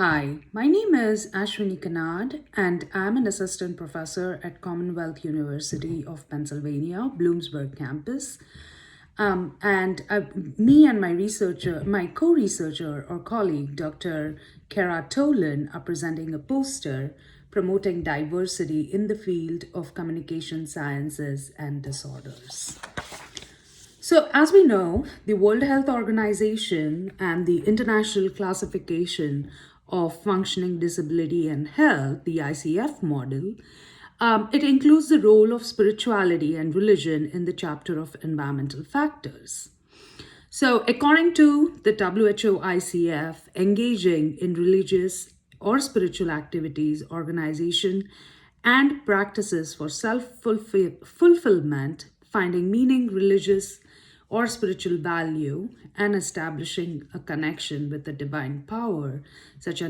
Hi, my name is Ashwini Kanad, and I'm an assistant professor at Commonwealth University of Pennsylvania, Bloomsburg campus. Me and my co-researcher or colleague, Dr. Kara Tolan, are presenting a poster promoting diversity in the field of communication sciences and disorders. So, as we know, the World Health Organization and the International Classification of Functioning Disability and Health, the ICF model, it includes the role of spirituality and religion in the chapter of environmental factors. So, according to the WHO ICF, engaging in religious or spiritual activities, organization, and practices for self fulfillment, finding meaning, religious or spiritual value, and establishing a connection with the divine power, such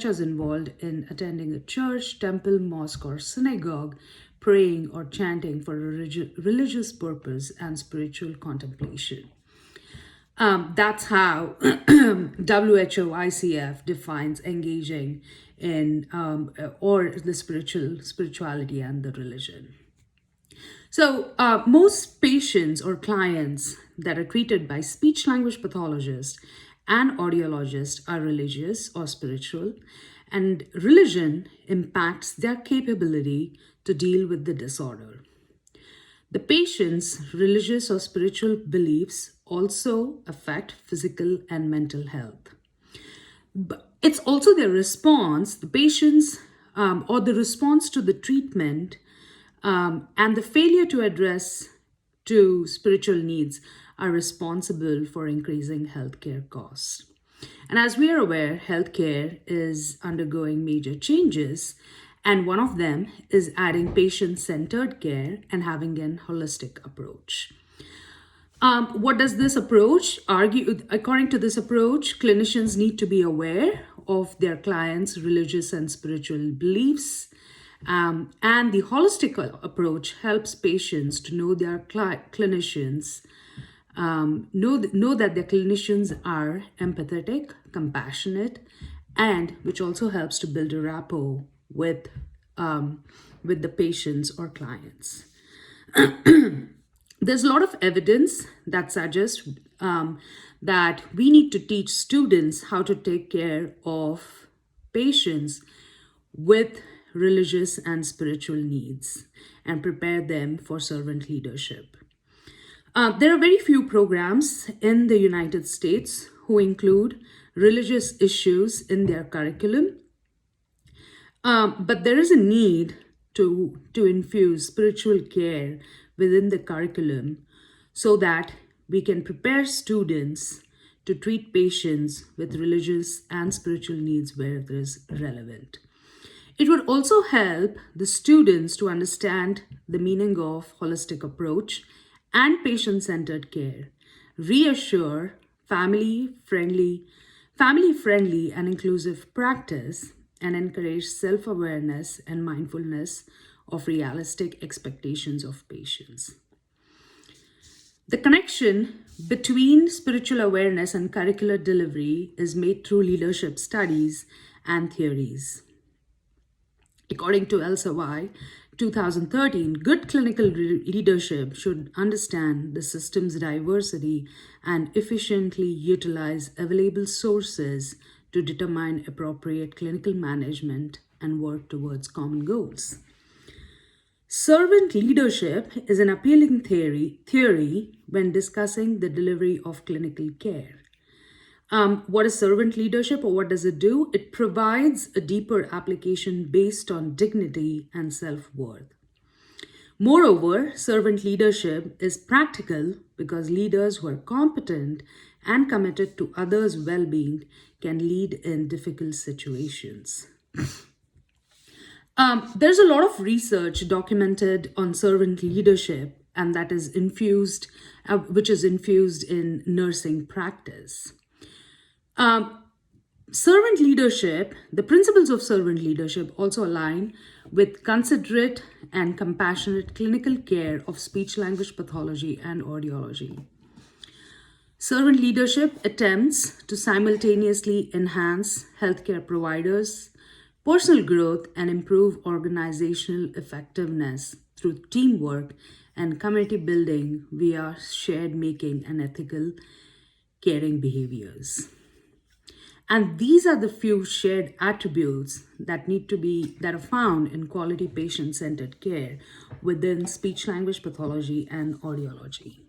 as involved in attending a church, temple, mosque, or synagogue, praying or chanting for a religious purpose and spiritual contemplation. That's how WHO ICF defines engaging in or the spirituality and the religion. So, most patients or clients that are treated by speech language pathologists and audiologists are religious or spiritual, and religion impacts their capability to deal with the disorder. The patient's religious or spiritual beliefs also affect physical and mental health. But it's also their response, the patient's or the response to the treatment and the failure to address to spiritual needs are responsible for increasing healthcare costs. And as we are aware, healthcare is undergoing major changes, and one of them is adding patient-centered care and having an holistic approach. What does this approach argue? According to this approach, clinicians need to be aware of their clients' religious and spiritual beliefs. And the holistic approach helps patients to know their clinicians, know that their clinicians are empathetic, compassionate, and which also helps to build a rapport with the patients or clients. There's a lot of evidence that suggests that we need to teach students how to take care of patients with religious and spiritual needs and prepare them for servant leadership. There are very few programs in the United States who include religious issues in their curriculum, but there is a need to infuse spiritual care within the curriculum so that we can prepare students to treat patients with religious and spiritual needs where it is relevant. It would also help the students to understand the meaning of holistic approach and patient-centered care, reassure family-friendly and inclusive practice, and encourage self-awareness and mindfulness of realistic expectations of patients. The connection between spiritual awareness and curricular delivery is made through leadership studies and theories. According to Elsevier 2013, good clinical leadership should understand the system's diversity and efficiently utilize available sources to determine appropriate clinical management and work towards common goals. Servant leadership is an appealing theory when discussing the delivery of clinical care. What is servant leadership, or what does it do? It provides a deeper application based on dignity and self-worth. Moreover, servant leadership is practical because leaders who are competent and committed to others' well-being can lead in difficult situations. There's a lot of research documented on servant leadership, and that is which is infused in nursing practice. Servant leadership, the principles of servant leadership also align with considerate and compassionate clinical care of speech language pathology and audiology. Servant leadership attempts to simultaneously enhance healthcare providers' personal growth and improve organizational effectiveness through teamwork and community building via shared making and ethical caring behaviors. And these are the few shared attributes that are found in quality patient-centered care within speech language pathology and audiology.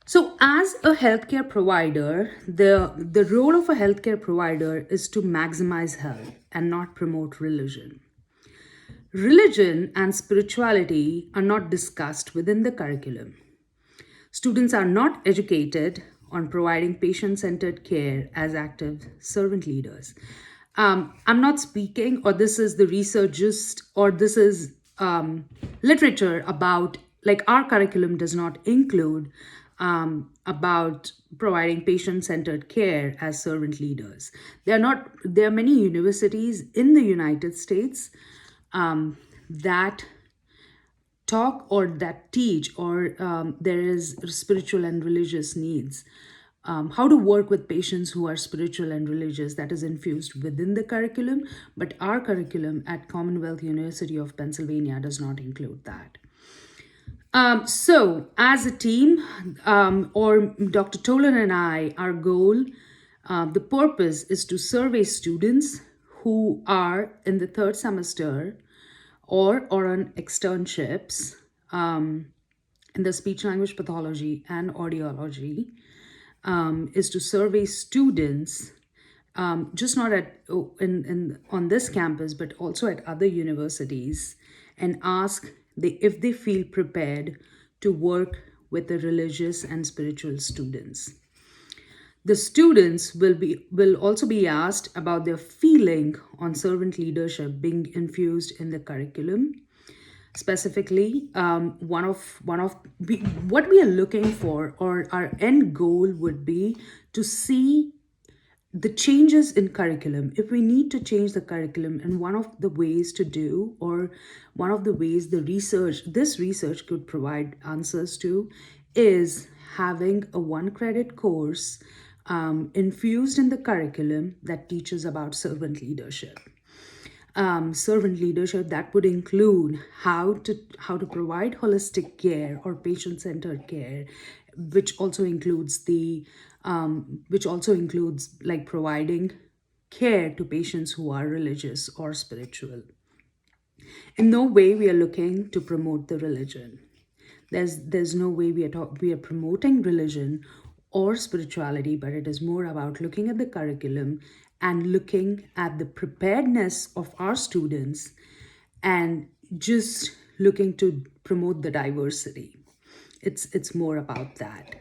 So, as a healthcare provider, the role of a healthcare provider is to maximize health and not promote religion. Religion and spirituality are not discussed within the curriculum. Students are not educated on providing patient centered care as active servant leaders. I'm not speaking, or this is the research, just, or this is literature about, like, our curriculum does not include about providing patient centered care as servant leaders. There are many universities in the United States that talk or that teach, or there is spiritual and religious needs, how to work with patients who are spiritual and religious, that is infused within the curriculum, but our curriculum at Commonwealth University of Pennsylvania does not include that. So as a team, or Dr. Tolan and I, our goal, the purpose is to survey students who are in the third semester or on externships in the speech language pathology and audiology, is to survey students, just not at on this campus, but also at other universities, and ask if they feel prepared to work with the religious and spiritual students. The students will also be asked about their feeling on servant leadership being infused in the curriculum. Specifically, what we are looking for, or our end goal would be to see the changes in curriculum. If we need to change the curriculum, and one of the ways to do, or one of the ways this research could provide answers to, is having a 1 credit course infused in the curriculum that teaches about servant leadership. Servant leadership that would include how to provide holistic care or patient-centered care, which also includes like providing care to patients who are religious or spiritual. In no way we are looking to promote the religion. There's no way we are promoting religion or spirituality, but it is more about looking at the curriculum and looking at the preparedness of our students, and just looking to promote the diversity. It's more about that.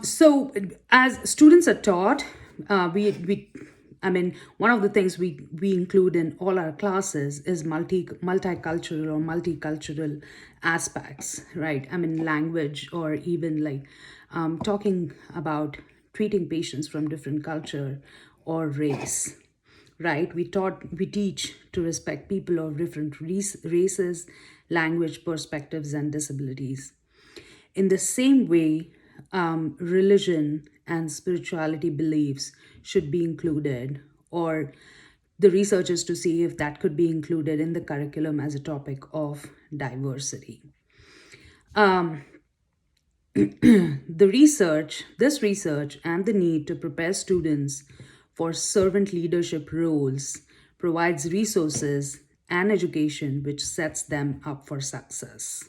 So as students are taught, one of the things we include in all our classes is multicultural or multicultural aspects, right? Language, or even like talking about treating patients from different culture or race, right? We teach to respect people of different races, language, perspectives, and disabilities. In the same way, religion and spirituality beliefs should be included, or the research is to see if that could be included in the curriculum as a topic of diversity. This research and the need to prepare students for servant leadership roles provides resources and education which sets them up for success.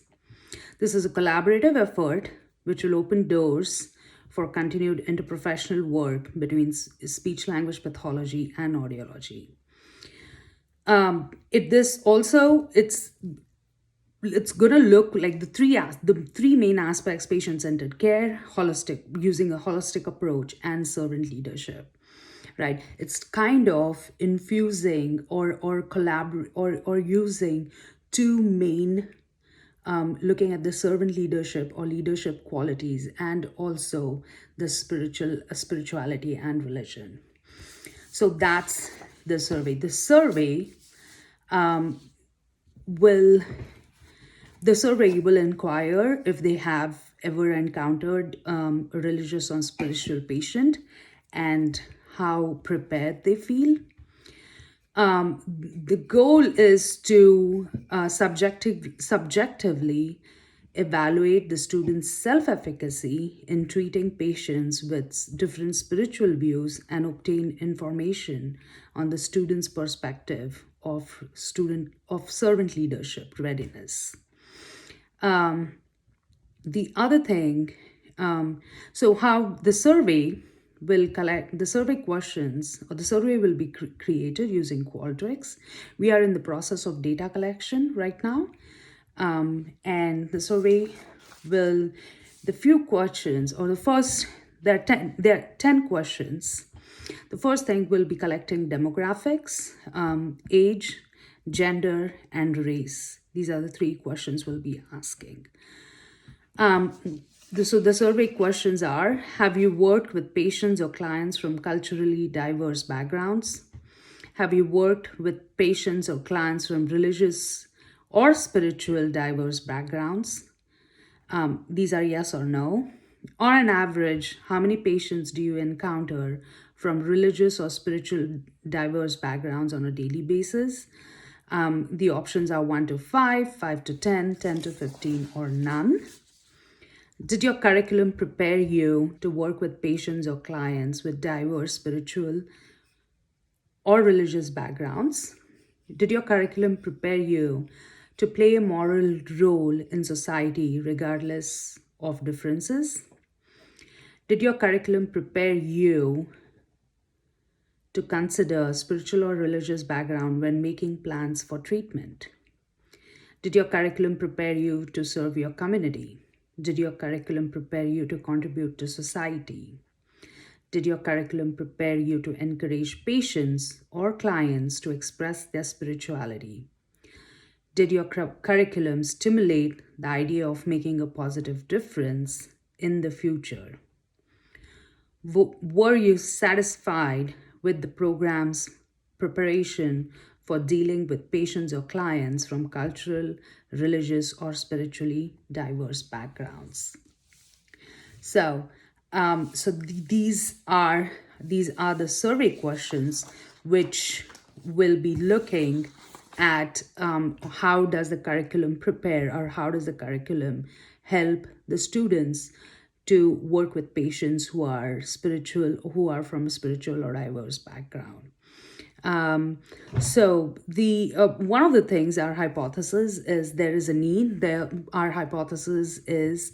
This is a collaborative effort which will open doors for continued interprofessional work between speech language pathology and audiology. It's going to look like the three main aspects: patient-centered care, using a holistic approach, and servant leadership, right? It's kind of infusing or collaborate or using two main, looking at the servant leadership or leadership qualities, and also the spirituality and religion. So that's the survey. The survey will inquire if they have ever encountered a religious or spiritual patient and how prepared they feel. The goal is to subjectively evaluate the student's self-efficacy in treating patients with different spiritual views and obtain information on the student's perspective of servant leadership readiness. The other thing, so how the survey will collect the survey questions, or the survey will be created using Qualtrics. We are in the process of data collection right now, and the survey will, the few questions, or the first, there are 10 questions. The first thing will be collecting demographics, age, gender, and race. These are the 3 questions we'll be asking. So the survey questions are: have you worked with patients or clients from culturally diverse backgrounds? Have you worked with patients or clients from religious or spiritual diverse backgrounds? These are yes or no. On an average, how many patients do you encounter from religious or spiritual diverse backgrounds on a daily basis? The options are 1 to 5, 5 to 10, 10 to 15, or none. Did your curriculum prepare you to work with patients or clients with diverse spiritual or religious backgrounds? Did your curriculum prepare you to play a moral role in society regardless of differences? Did your curriculum prepare you to consider spiritual or religious background when making plans for treatment? Did your curriculum prepare you to serve your community? Did your curriculum prepare you to contribute to society? Did your curriculum prepare you to encourage patients or clients to express their spirituality? Did your curriculum stimulate the idea of making a positive difference in the future? Were you satisfied with the program's preparation for dealing with patients or clients from cultural, religious, or spiritually diverse backgrounds? These are the survey questions which will be looking at how does the curriculum prepare, or how does the curriculum help the students to work with patients who are from a spiritual or diverse background. So the one of the things, our hypothesis is there is a need. Our hypothesis is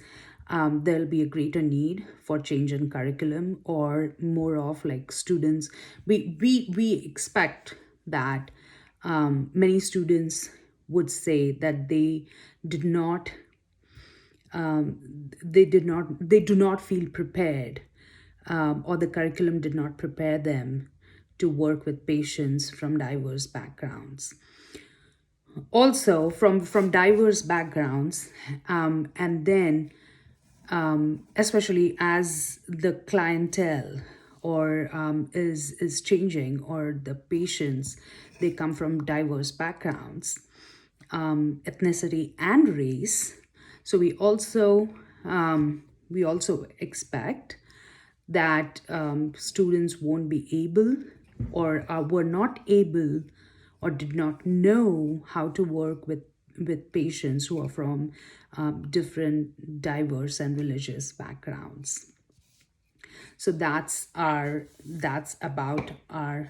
there'll be a greater need for change in curriculum, or more of like students. We expect that many students would say that they do not feel prepared, or the curriculum did not prepare them to work with patients from diverse backgrounds. Also from diverse backgrounds, and then especially as the clientele or is changing, or the patients, they come from diverse backgrounds, ethnicity and race. So we also expect that students won't be able, or were not able, or did not know how to work with patients who are from different diverse and religious backgrounds. So that's about our